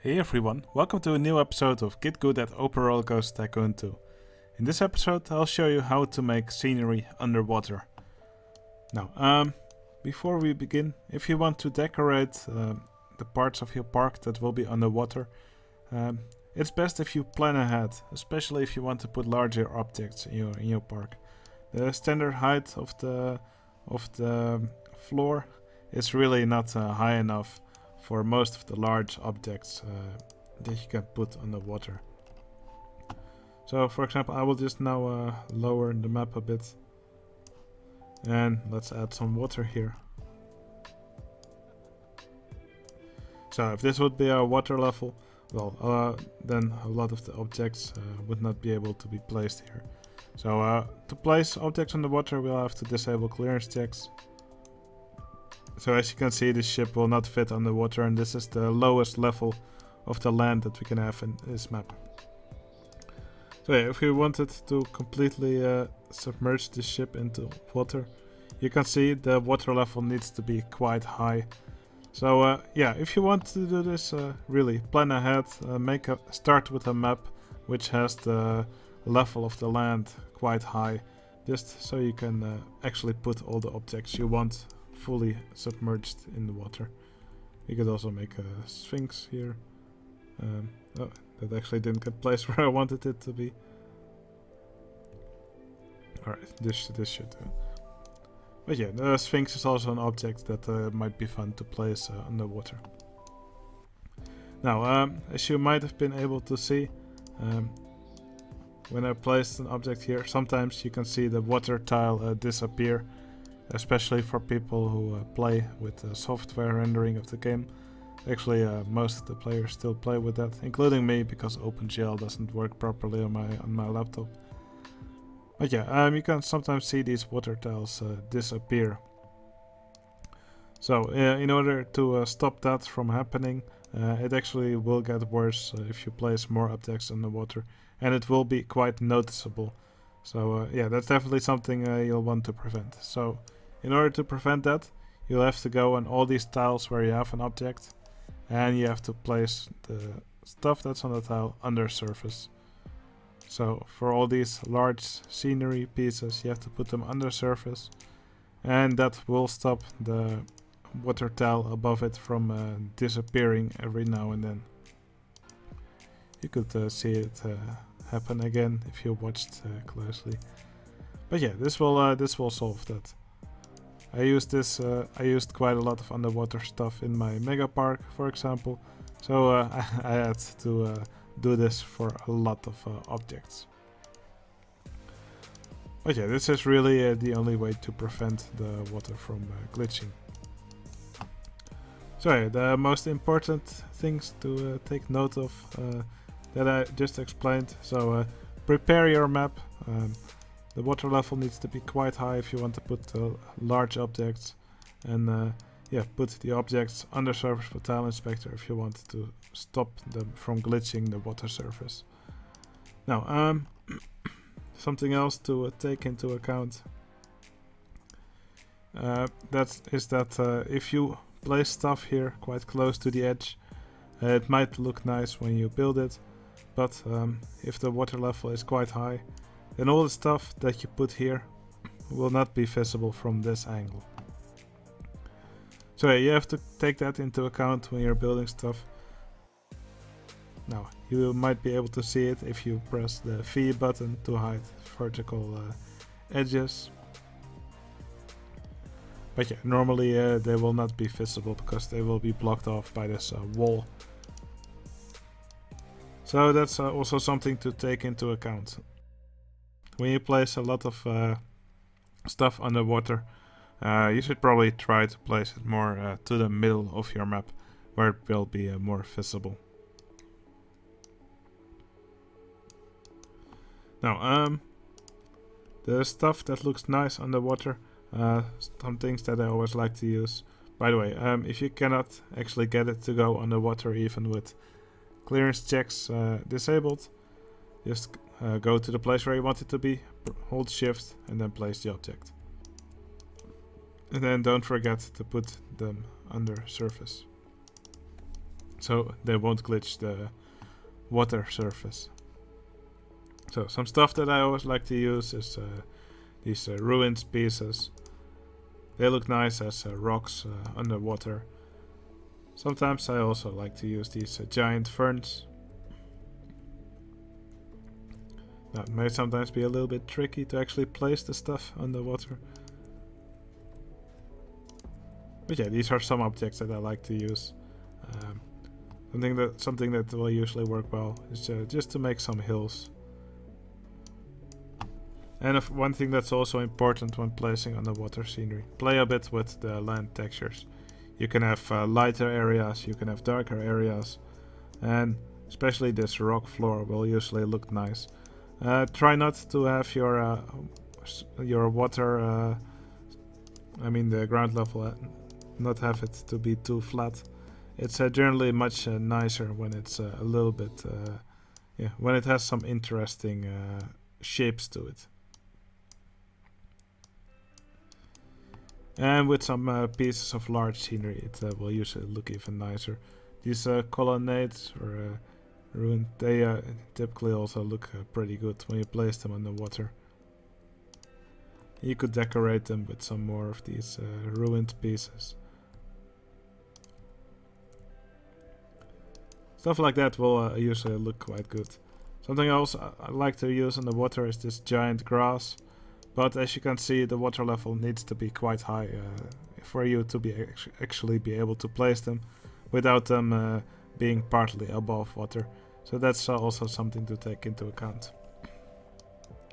Hey everyone, welcome to a new episode of Git Good at OpenRCT2. In this episode I'll show you how to make scenery underwater. Now, before we begin, if you want to decorate the parts of your park that will be underwater, it's best if you plan ahead, especially if you want to put larger objects in your park. The standard height of the floor is really not high enough for most of the large objects that you can put underwater. So for example, I will just now lower the map a bit, and let's add some water here. So if this would be our water level, well, then a lot of the objects would not be able to be placed here. So to place objects underwater, we'll have to disable clearance checks. So as you can see, the ship will not fit underwater, and this is the lowest level of the land that we can have in this map. So yeah, if we wanted to completely submerge the ship into water, you can see the water level needs to be quite high. So yeah, if you want to do this, really plan ahead, start with a map which has the level of the land quite high, just so you can actually put all the objects you want fully submerged in the water. You could also make a sphinx here. Oh, that actually didn't get placed where I wanted it to be. Alright, this should do. But yeah, the sphinx is also an object that might be fun to place underwater. Now, as you might have been able to see, when I placed an object here, sometimes you can see the water tile disappear. Especially for people who play with the software rendering of the game. Actually, most of the players still play with that, including me, because OpenGL doesn't work properly on my laptop. But yeah, you can sometimes see these water tiles disappear. So in order to stop that from happening, it actually will get worse if you place more objects in the water, and it will be quite noticeable. So yeah, that's definitely something you'll want to prevent. So in order to prevent that, you'll have to go on all these tiles where you have an object, and you have to place the stuff that's on the tile under surface. So for all these large scenery pieces, you have to put them under surface, and that will stop the water tile above it from disappearing every now and then. You could see it happen again if you watched closely. But yeah, this will solve that. I used quite a lot of underwater stuff in my Megapark, for example, so I had to do this for a lot of objects. But yeah, this is really the only way to prevent the water from glitching. So yeah, the most important things to take note of that I just explained. So prepare your map. The water level needs to be quite high if you want to put large objects, and yeah, put the objects under surface for tile inspector if you want to stop them from glitching the water surface. Now, something else to take into account that if you place stuff here quite close to the edge, it might look nice when you build it, but if the water level is quite high, then all the stuff that you put here will not be visible from this angle. So yeah, you have to take that into account when you're building stuff. Now, you might be able to see it if you press the V button to hide vertical edges. But yeah, normally they will not be visible because they will be blocked off by this wall. So that's also something to take into account. When you place a lot of stuff underwater, you should probably try to place it more to the middle of your map, where it will be more visible. Now, the stuff that looks nice underwater, some things that I always like to use. By the way, if you cannot actually get it to go underwater even with clearance checks disabled, just go to the place where you want it to be, hold shift, and then place the object. And then don't forget to put them under surface. so they won't glitch the water surface. So some stuff that I always like to use is these ruined pieces. They look nice as rocks underwater. Sometimes I also like to use these giant ferns. Now, it may sometimes be a little bit tricky to actually place the stuff underwater. But yeah, these are some objects that I like to use. Something that will usually work well is just to make some hills. And one thing that's also important when placing underwater scenery, play a bit with the land textures. You can have lighter areas, you can have darker areas, and especially this rock floor will usually look nice. Try not to have your water, I mean the ground level, not have it to be too flat. It's generally much nicer when it's a little bit, yeah, when it has some interesting shapes to it. And with some pieces of large scenery, it will usually look even nicer. These colonnades or ruined, they typically also look pretty good when you place them underwater. You could decorate them with some more of these ruined pieces. Stuff like that will usually look quite good. Something else I like to use underwater is this giant grass. But as you can see, the water level needs to be quite high for you to be actually be able to place them without them being partly above water. So that's also something to take into account.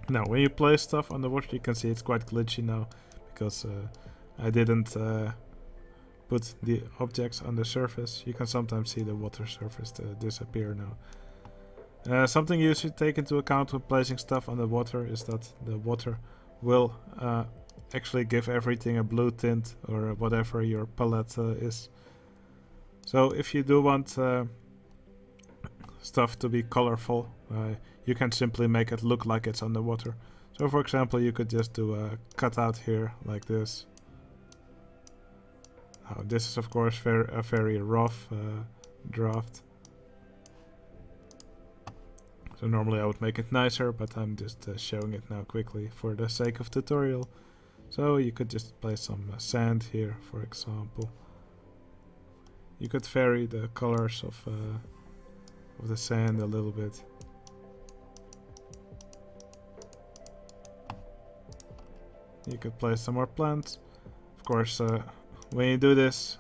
Now, when you place stuff underwater, you can see it's quite glitchy now because I didn't put the objects on the surface. You can sometimes see the water surface disappear now. Something you should take into account when placing stuff underwater is that the water will actually give everything a blue tint or whatever your palette is. So if you do want stuff to be colorful, you can simply make it look like it's underwater. So for example, you could just do a cutout here like this. This is of course a very rough draft. So normally I would make it nicer, but I'm just showing it now quickly for the sake of tutorial. So you could just place some sand here, for example. You could vary the colors of the sand a little bit. You could place some more plants. Of course, when you do this,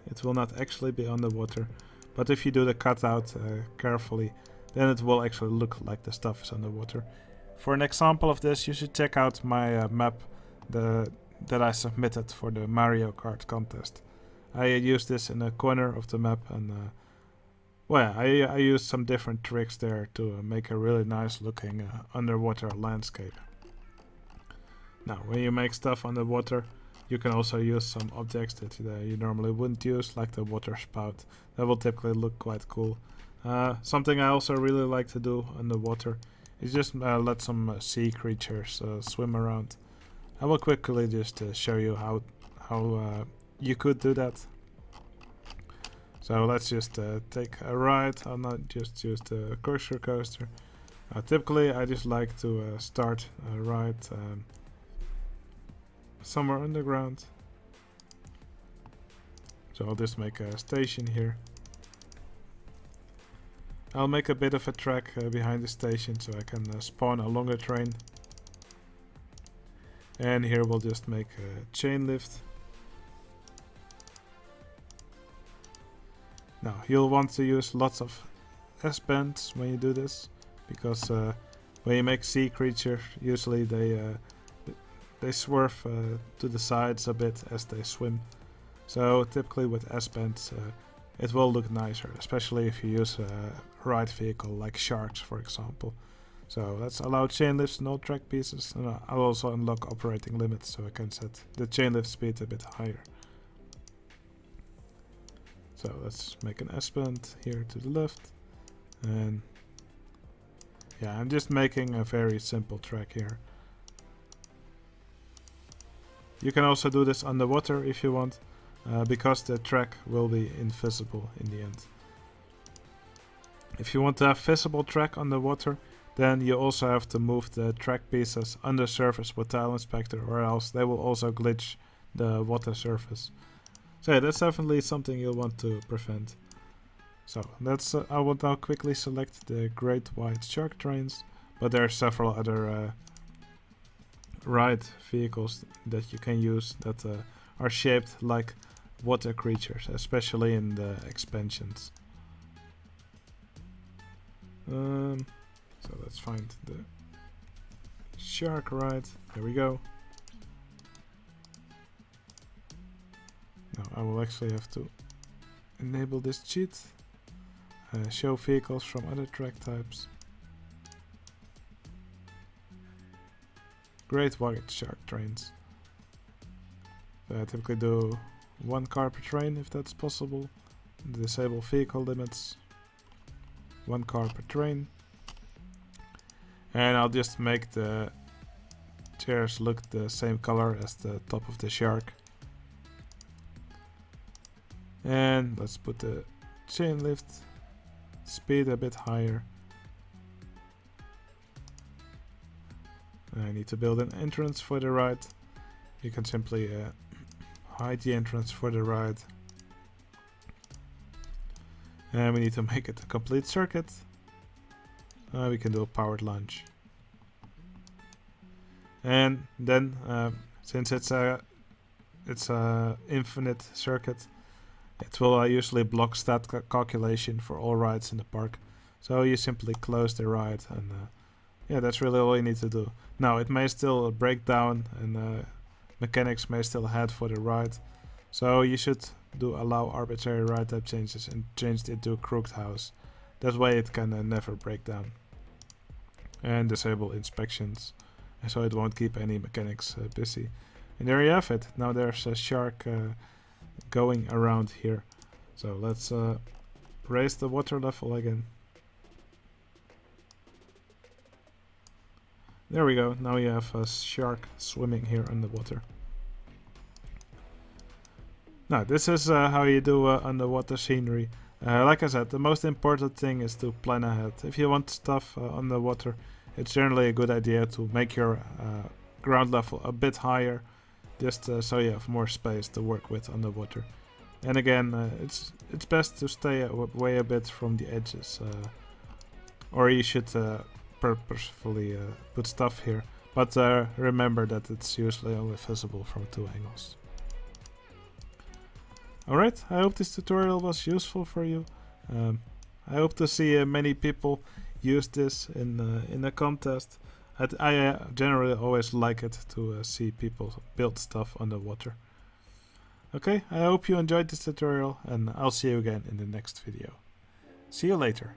it will not actually be underwater. But if you do the cutout carefully, then it will actually look like the stuff is underwater. For an example of this, you should check out my map that I submitted for the Mario Kart contest. I used this in a corner of the map, and well, I used some different tricks there to make a really nice looking underwater landscape. Now, when you make stuff underwater, you can also use some objects that you normally wouldn't use, like the water spout. That will typically look quite cool. Something I also really like to do underwater is just let some sea creatures swim around. I will quickly just show you how you could do that. So let's just take a ride. I'll not just use the cursor coaster. Typically I just like to start a ride somewhere underground. So I'll just make a station here. I'll make a bit of a track behind the station so I can spawn a longer train. And here we'll just make a chain lift. Now you'll want to use lots of S-bends when you do this, because when you make sea creatures, usually they swerve to the sides a bit as they swim. So typically with S-bends it will look nicer, especially if you use a ride vehicle like sharks, for example. So let's allow chain lifts and all track pieces, and I'll also unlock operating limits so I can set the chain lift speed a bit higher. So let's make an S-bend here to the left, and yeah, I'm just making a very simple track here. You can also do this underwater if you want, because the track will be invisible in the end. If you want to have visible track underwater, then you also have to move the track pieces under surface with Tile Inspector, or else they will also glitch the water surface. So yeah, that's definitely something you'll want to prevent. So that's I will now quickly select the great white shark trains, but there are several other ride vehicles that you can use that are shaped like water creatures, especially in the expansions. So let's find the shark ride. There we go. Now I will actually have to enable this cheat. Show vehicles from other track types. Great white shark trains. So I typically do 1 car per train if that's possible. Disable vehicle limits. 1 car per train. And I'll just make the chairs look the same color as the top of the shark. And let's put the chain lift speed a bit higher. I need to build an entrance for the ride. You can simply hide the entrance for the ride. And we need to make it a complete circuit. We can do a powered launch. And then, since it's a infinite circuit, it will usually block stat calculation for all rides in the park. So you simply close the ride, and yeah, that's really all you need to do. Now it may still break down, and mechanics may still head for the ride. So you should do allow arbitrary ride type changes and change it to a crooked house. That way it can never break down. And disable inspections, and so it won't keep any mechanics busy. And there you have it. Now there's a shark going around here. So let's raise the water level again. There we go. Now you have a shark swimming here underwater. Now this is how you do underwater scenery. Like I said, the most important thing is to plan ahead. If you want stuff underwater, it's generally a good idea to make your ground level a bit higher, just so you have more space to work with underwater. And again, it's best to stay away a bit from the edges, or you should purposefully put stuff here. But remember that it's usually only visible from 2 angles. Alright, I hope this tutorial was useful for you. I hope to see many people use this in a contest. I generally always like it to see people build stuff underwater. Okay, I hope you enjoyed this tutorial, and I'll see you again in the next video. See you later.